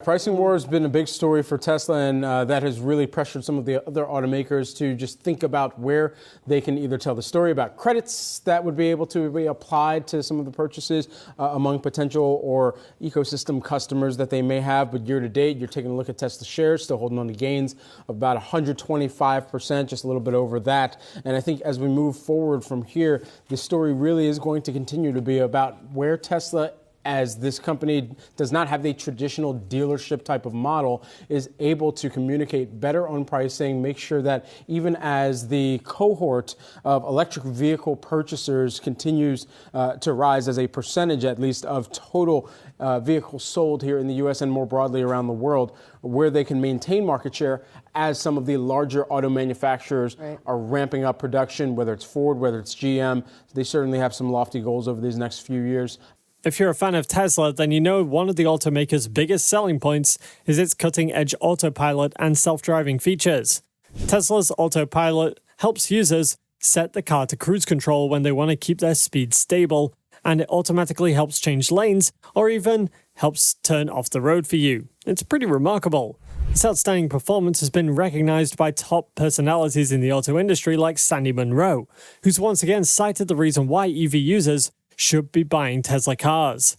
Pricing war has been a big story for Tesla, and that has really pressured some of the other automakers to just think about where they can either tell the story about credits that would be able to be applied to some of the purchases among potential or ecosystem customers that they may have. But year to date, you're taking a look at Tesla shares, still holding on to gains of about 125%, just a little bit over that. And I think as we move forward from here, the story really is going to continue to be about where Tesla, as this company does not have the traditional dealership type of model, is able to communicate better on pricing, make sure that even as the cohort of electric vehicle purchasers continues to rise as a percentage, at least, of total vehicles sold here in the U.S. and more broadly around the world, where they can maintain market share as some of the larger auto manufacturers are ramping up production, whether it's Ford, whether it's GM. They certainly have some lofty goals over these next few years. If you're a fan of Tesla, then you know one of the automaker's biggest selling points is its cutting-edge autopilot and self-driving features. Tesla's autopilot helps users set the car to cruise control when they want to keep their speed stable, and it automatically helps change lanes or even helps turn off the road for you. It's pretty remarkable. This outstanding performance has been recognized by top personalities in the auto industry like Sandy Munro, who's once again cited the reason why EV users should be buying Tesla cars.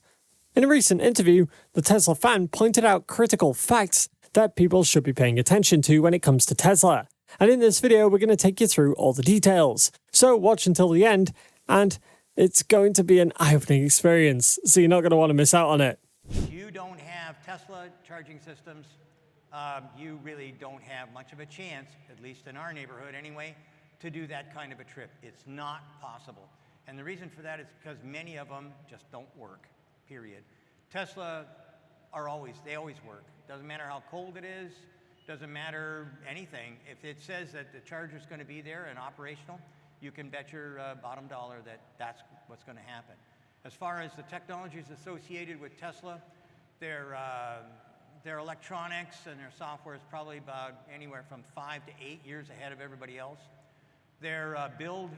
In a recent interview, the Tesla fan pointed out critical facts that people should be paying attention to when it comes to Tesla. And in this video, we're going to take you through all the details. So watch until the end, and it's going to be an eye-opening experience, so you're not going to want to miss out on it. If you don't have Tesla charging systems, you really don't have much of a chance, at least in our neighborhood anyway, to do that kind of a trip. It's not possible. And the reason for that is because many of them just don't work, period. Tesla they always work. Doesn't matter how cold it is, doesn't matter anything. If it says that the charger's going to be there and operational, you can bet your bottom dollar that that's what's going to happen. As far as the technologies associated with Tesla, their electronics and their software is probably about anywhere from 5 to 8 years ahead of everybody else. Their build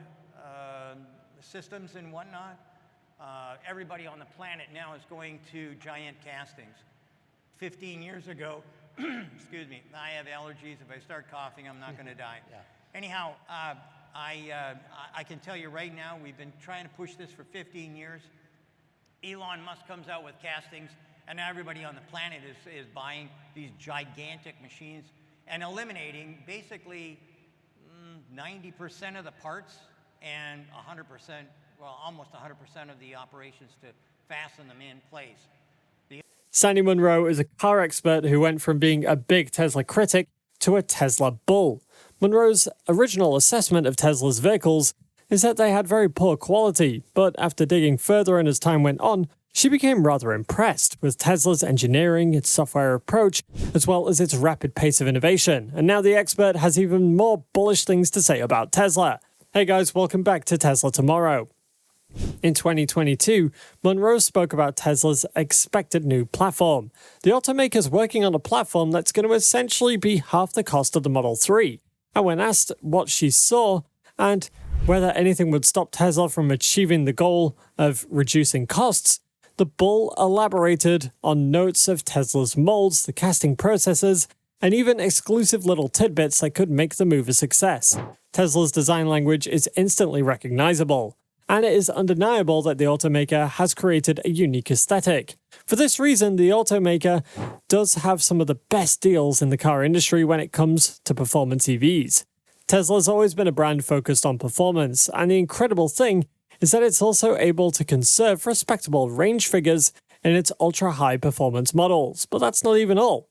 systems and whatnot, everybody on the planet now is going to giant castings. 15 years ago, excuse me, I have allergies. If I start coughing, I'm not going to die. Yeah. Anyhow, I can tell you right now, we've been trying to push this for 15 years. Elon Musk comes out with castings, and now everybody on the planet is buying these gigantic machines and eliminating basically 90% of the parts and 100%, well, almost 100% of the operations to fasten them in place. Sandy Munro is a car expert who went from being a big Tesla critic to a Tesla bull. Munro's original assessment of Tesla's vehicles is that they had very poor quality, but after digging further and as time went on, she became rather impressed with Tesla's engineering, its software approach, as well as its rapid pace of innovation. And now the expert has even more bullish things to say about Tesla. Hey guys, welcome back to Tesla Tomorrow. In 2022, Munro spoke about Tesla's expected new platform. The automaker's working on a platform that's going to essentially be half the cost of the Model 3. And when asked what she saw and whether anything would stop Tesla from achieving the goal of reducing costs, the bull elaborated on notes of Tesla's molds, the casting processes, and even exclusive little tidbits that could make the move a success. Tesla's design language is instantly recognizable, and it is undeniable that the automaker has created a unique aesthetic. For this reason, the automaker does have some of the best deals in the car industry when it comes to performance EVs. Tesla's always been a brand focused on performance, and the incredible thing is that it's also able to conserve respectable range figures in its ultra-high performance models. But that's not even all.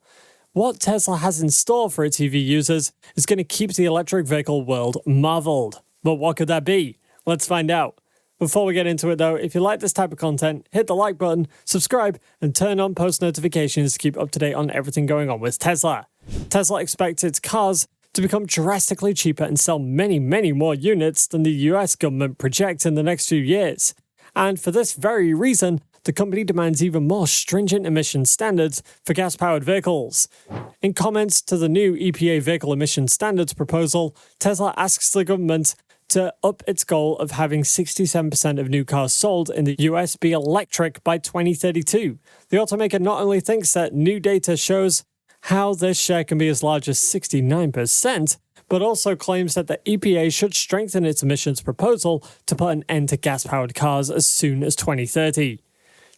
What Tesla has in store for its EV users is going to keep the electric vehicle world marveled. But what could that be? Let's find out. Before we get into it though, if you like this type of content, hit the like button, subscribe, and turn on post notifications to keep up to date on everything going on with Tesla. Tesla expects its cars to become drastically cheaper and sell many, many more units than the US government projects in the next few years. And for this very reason, the company demands even more stringent emission standards for gas-powered vehicles. In comments to the new EPA vehicle emission standards proposal, Tesla asks the government to up its goal of having 67% of new cars sold in the US be electric by 2032. The automaker not only thinks that new data shows how this share can be as large as 69%, but also claims that the EPA should strengthen its emissions proposal to put an end to gas-powered cars as soon as 2030.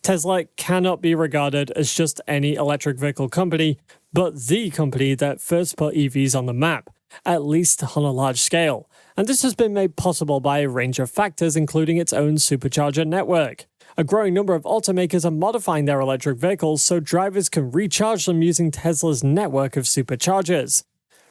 Tesla cannot be regarded as just any electric vehicle company, but the company that first put EVs on the map, at least on a large scale. And this has been made possible by a range of factors, including its own supercharger network. A growing number of automakers are modifying their electric vehicles so drivers can recharge them using Tesla's network of superchargers.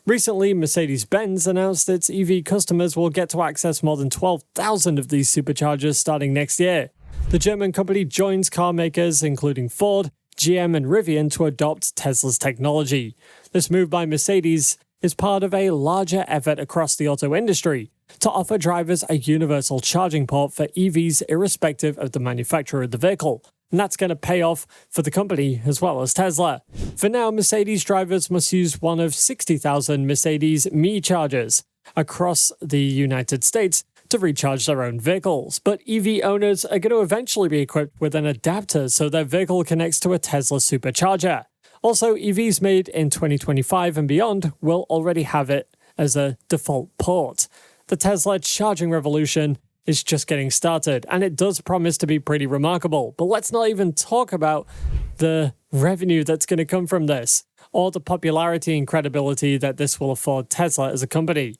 Recently, Mercedes-Benz announced its EV customers will get to access more than 12,000 of these superchargers starting next year. The German company joins car makers, including Ford, GM, and Rivian, to adopt Tesla's technology. This move by Mercedes is part of a larger effort across the auto industry to offer drivers a universal charging port for EVs irrespective of the manufacturer of the vehicle. And that's going to pay off for the company as well as Tesla. For now, Mercedes drivers must use one of 60,000 Mercedes Me chargers across the United States to recharge their own vehicles. But EV owners are going to eventually be equipped with an adapter so their vehicle connects to a Tesla supercharger. Also, EVs made in 2025 and beyond will already have it as a default port. The Tesla charging revolution is just getting started, and it does promise to be pretty remarkable. But let's not even talk about the revenue that's going to come from this, or the popularity and credibility that this will afford Tesla as a company.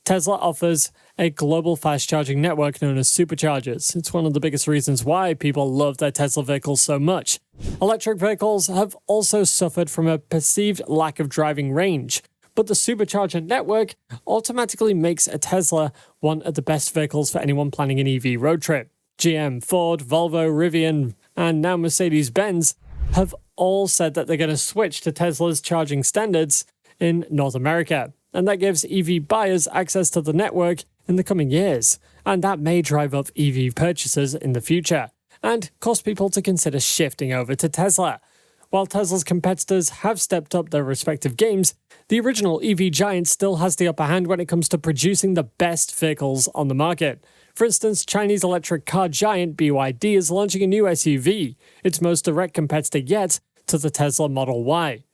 Tesla offers a global fast charging network known as superchargers. It's one of the biggest reasons why people love their Tesla vehicles so much. Electric vehicles have also suffered from a perceived lack of driving range, but the supercharger network automatically makes a Tesla one of the best vehicles for anyone planning an EV road trip. GM, Ford, Volvo, Rivian, and now Mercedes-Benz have all said that they're going to switch to Tesla's charging standards in North America. And that gives EV buyers access to the network in the coming years. And that may drive up EV purchases in the future and cause people to consider shifting over to Tesla. While Tesla's competitors have stepped up their respective games, the original EV giant still has the upper hand when it comes to producing the best vehicles on the market. For instance, Chinese electric car giant BYD is launching a new SUV, its most direct competitor yet to the Tesla Model Y.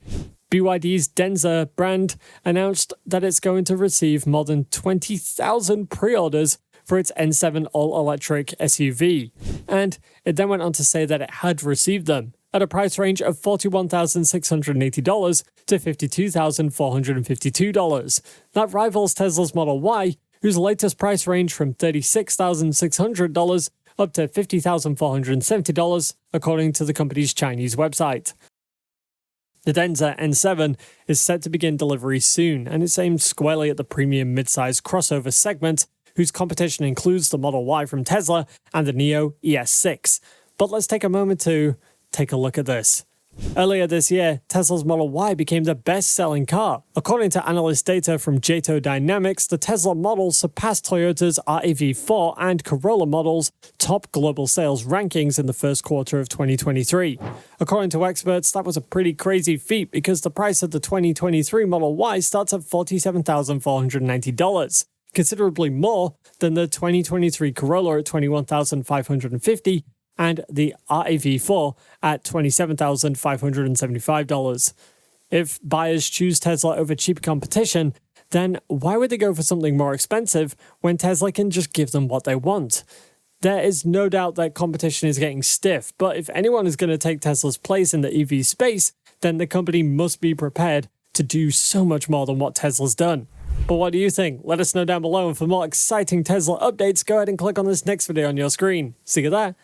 BYD's Denza brand announced that it's going to receive more than 20,000 pre-orders for its N7 all-electric SUV, and it then went on to say that it had received them at a price range of $41,680 to $52,452. That rivals Tesla's Model Y, whose latest price range from $36,600 up to $50,470, according to the company's Chinese website. The Denza N7 is set to begin delivery soon, and it's aimed squarely at the premium mid-size crossover segment, whose competition includes the Model Y from Tesla and the Neo ES6. But let's take a moment to take a look at this. Earlier this year, Tesla's Model Y became the best-selling car. According to analyst data from Jato Dynamics, the Tesla model surpassed Toyota's RAV4 and Corolla models' top global sales rankings in the first quarter of 2023. According to experts, that was a pretty crazy feat because the price of the 2023 Model Y starts at $47,490, considerably more than the 2023 Corolla at $21,550 and the RAV4 at $27,575. If buyers choose Tesla over cheap competition, then why would they go for something more expensive when Tesla can just give them what they want? There is no doubt that competition is getting stiff, but if anyone is going to take Tesla's place in the EV space, then the company must be prepared to do so much more than what Tesla's done. But what do you think? Let us know down below, and for more exciting Tesla updates, go ahead and click on this next video on your screen. See you there.